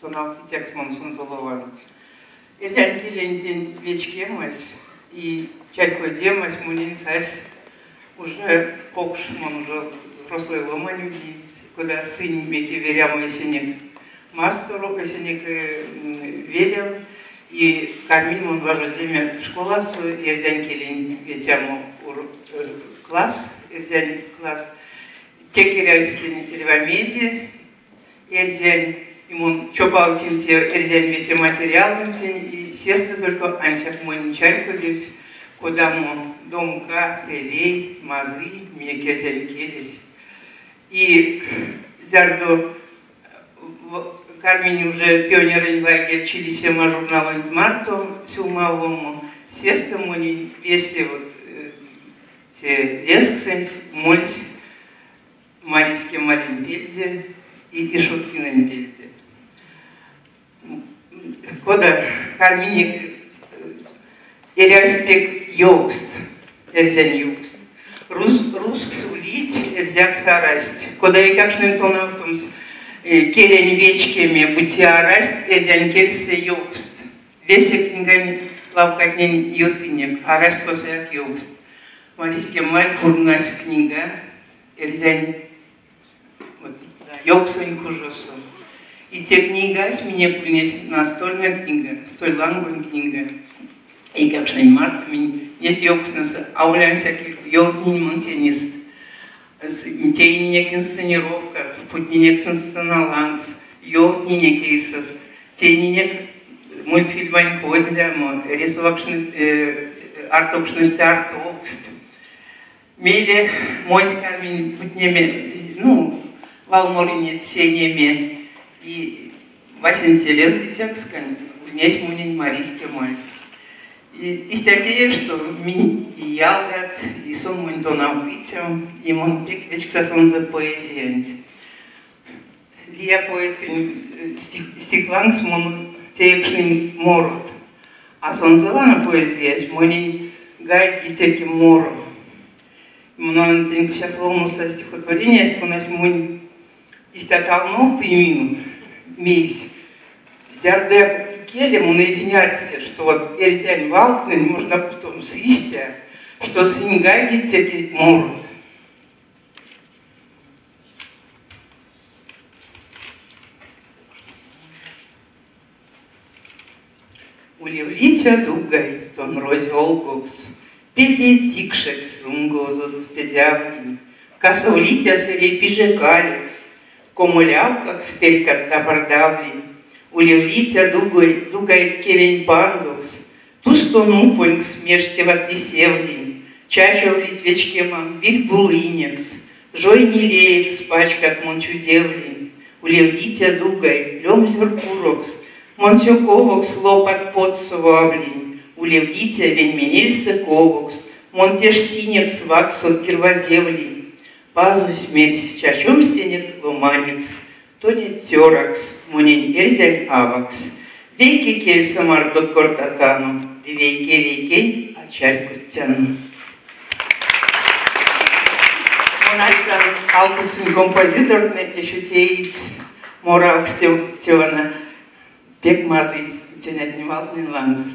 тонавти текст Монсон Золова. Эрзянь келенден вечкемась, и чайкой демась, мунин сась уже покш, он уже взрослый лома люди, куда сын меки верямо есенек мастеру, есенек верил, и кармин он важа деме школа свою, эрзянь келен ветяму класс, эрзянь класс, кекеряйстин ревамези, эрзянь ему чопалтин те эрзянь весе материалын и сестры только ансяк мой чайку дивс, куда мы домка, элей, мазы, мне керзянь келись. И зярду кармини уже пионеры вайге чили сема журнала Марто, сумавому сестры мой весе вот те десксенс, мольс, марийске малинбельде и шуткиненбельде. Кода кармини эряспек йогст, эрзян йогст. Руск сулить, эрзяк сарасть. Кода и как шнентонавтумс келень вечками будьте арасть, эрзян кельсе йогст. Весе книга лавкатнен ютвинек, арасть косаяк йогст. Марийске маль курнась книга, эрзян йогсонь кужосу. И те книга с меня принес настольная книга, столь лангун книга. И как шнень март, нет йокснеса, а улян всяких йокнин монтенист. Тейнинек инсценировка, путнинек инсценаланс, йокнинек кейсост, тейнинек мультфильмань кодзямо, рисовакшный артокшность артокст. Меле мойсками путнеме, ну, волморине тенеме. И Васин телезный текст, есть мунин марийский маль. И статья, что мин и ялгат, и сон мун то научим, и мон пик вечка сон за поэзиянт. Лия поэт стекланс мон текшный морот, а сон завана поэзиясь мунин гай и теки моро. Мною сейчас ломуса стихотворение, что у нас мунин истатал примину. Мейс. Зярде келем он изъясняется, что вот эрзянь валтнен можно потом съистя, что сингаги теки морут. Улевлитя дугай, тон розвел кокс, петли тикшекс, рунгозут педявлин, косовлитя сырей пижекалекс, комуляв, как сперкат табардавлин, улевлитя дугай кевень бандукс, тустону понькс мештеват лисевлин, чачовлит вечкемам вильбулинекс, жой милеекс пачкат мончудевлин, улевлитя дугай лемзеркурокс, монтюковокс лопат подсувавлин, улевлитя веньменельсе ковокс, монтештинекс ваксот кирвазевлин, пазу смерть, чачом стенет ломаникс, тонет теракс, мунин эрзянь авакс, вейки кель самар до кортакану, вейке вейкень, а чарь куттяну. Монайсан алкуксын композитор, еще теить моракс тевана, пек мазыйс, тенят немалный ланс.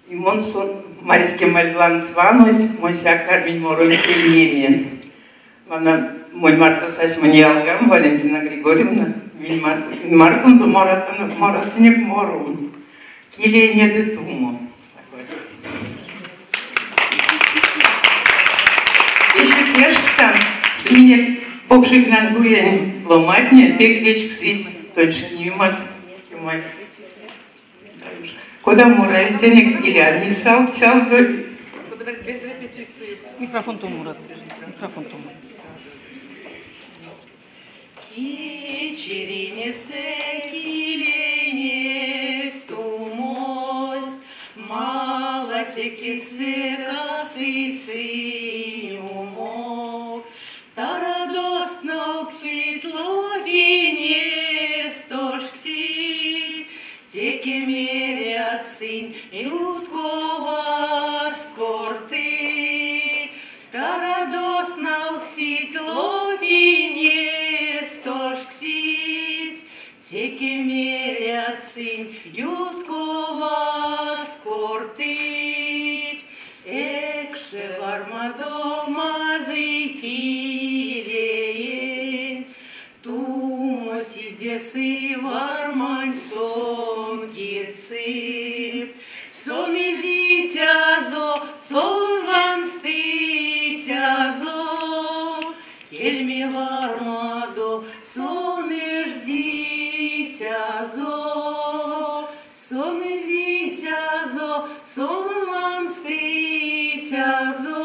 И мон сон марийский маль ланс ванусь, мой ся кармин морой тельнемен. Она мой Марто сась мне алгам, Валентина Григорьевна, Мартун за морасинек морун. Киле не детумо. Еще тешкстан, мне покшик нангуен ломатня, пек вечк свись, точно не мат. Куда морасинек или армисал, псал до... Без репетиции. Микрофон то Мурат. Микрофон то Мурат. Кичеринесе киленес тумос, малатекесе косыцы умов, тарадостно ксить ловинес тош ксить, теке мерят сын ютковаст кортыть, тарадостно ксить ловинес тош ксить, теке меряцин, юткова скортить, экше вармадо мазыкилеец, тумо сидесы вармань сон кирцы, сон и дитязо, сон ван стытязо, кельми вармадо, сон и дитязо, сон и дитязо, сон ван стытязо,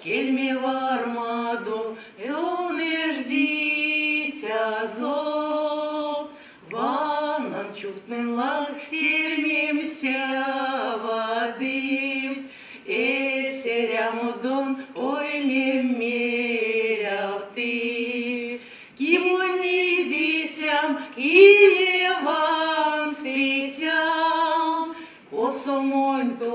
кельми вармадо, сон и дитязо, ванан чутмен лаксельмимся воды, эсерямудон ойлем меряв ты, кимони дитям и еван светям, косомонь то